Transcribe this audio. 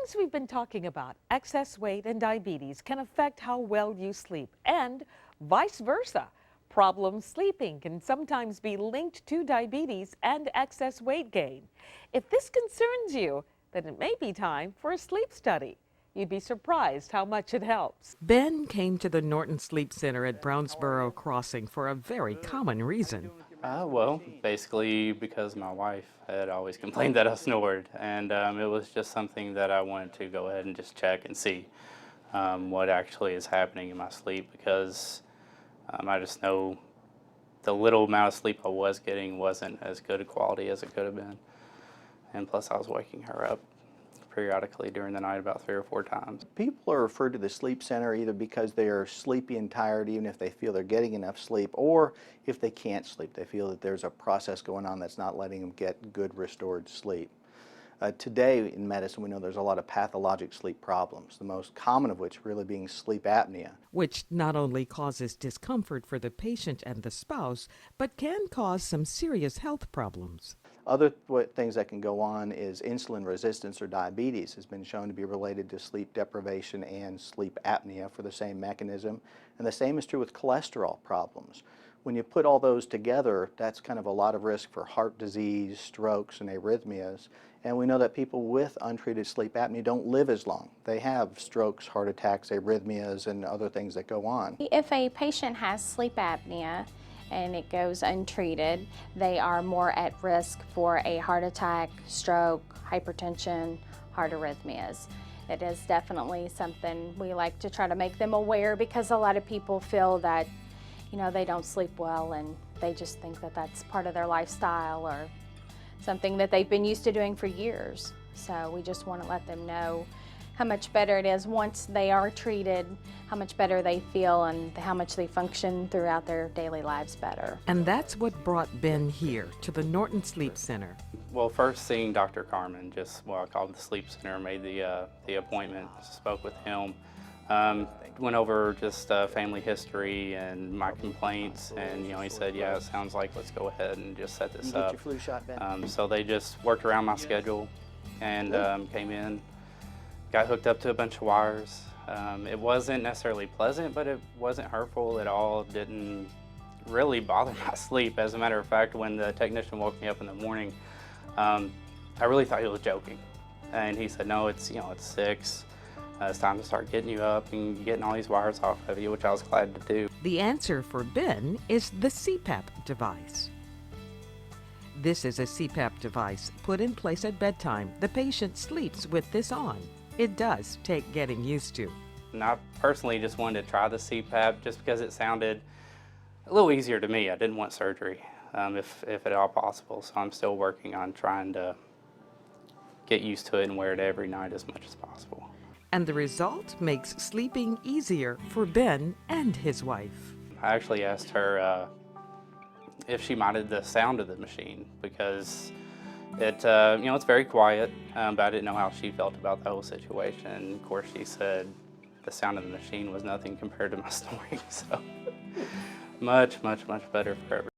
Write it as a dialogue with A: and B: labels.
A: things we've been talking about, excess weight and diabetes, can affect how well you sleep, and vice versa. Problems sleeping can sometimes be linked to diabetes and excess weight gain. If this concerns you, then it may be time for a sleep study. You'd be surprised how much it helps. Ben came to the Norton Sleep Center at Brownsboro Crossing for a very common reason.
B: Well, basically because my wife had always complained that I snored, and it was just something that I wanted to go ahead and just check and see what actually is happening in my sleep, because I just know the little amount of sleep I was getting wasn't as good a quality as it could have been, and plus I was waking her up periodically during the night about 3 or 4 times.
C: People are referred to the sleep center either because they are sleepy and tired, even if they feel they're getting enough sleep, or if they can't sleep. They feel that there's a process going on that's not letting them get good restored sleep. Today in medicine, we know there's a lot of pathologic sleep problems, the most common of which really being sleep apnea.
A: Which not only causes discomfort for the patient and the spouse, but can cause some serious health problems.
C: Other things that can go on is insulin resistance or diabetes has been shown to be related to sleep deprivation and sleep apnea for the same mechanism. And the same is true with cholesterol problems. When you put all those together, that's kind of a lot of risk for heart disease, strokes, and arrhythmias. And we know that people with untreated sleep apnea don't live as long. They have strokes, heart attacks, arrhythmias, and other things that go on.
D: If a patient has sleep apnea and it goes untreated, they are more at risk for a heart attack, stroke, hypertension, heart arrhythmias. It is definitely something we like to try to make them aware, because a lot of people feel that, you know, they don't sleep well and they just think that that's part of their lifestyle or something that they've been used to doing for years. So we just want to let them know how much better it is once they are treated, how much better they feel, and how much they function throughout their daily lives better.
A: And that's what brought Ben here to the Norton Sleep Center.
B: Well, first seeing Dr. Karman, just what I called the sleep center, made the appointment, spoke with him, went over just family history and my complaints, and he said, yeah, it sounds like let's go ahead and just set this up.
C: You get your flu shot, Ben?
B: So they just worked around my schedule and came in, got hooked up to a bunch of wires. It wasn't necessarily pleasant, but it wasn't hurtful at all. It didn't really bother my sleep. As a matter of fact, when the technician woke me up in the morning, I really thought he was joking. And he said, no, it's 6. It's time to start getting you up and getting all these wires off of you, which I was glad to do.
A: The answer for Ben is the CPAP device. This is a CPAP device put in place at bedtime. The patient sleeps with this on. It does take getting used to.
B: And I personally just wanted to try the CPAP just because it sounded a little easier to me. I didn't want surgery, if at all possible, so I'm still working on trying to get used to it and wear it every night as much as possible.
A: And the result makes sleeping easier for Ben and his wife.
B: I actually asked her if she minded the sound of the machine, because it's very quiet, but I didn't know how she felt about the whole situation. And of course, she said the sound of the machine was nothing compared to my snoring, so much, much, much better for everyone.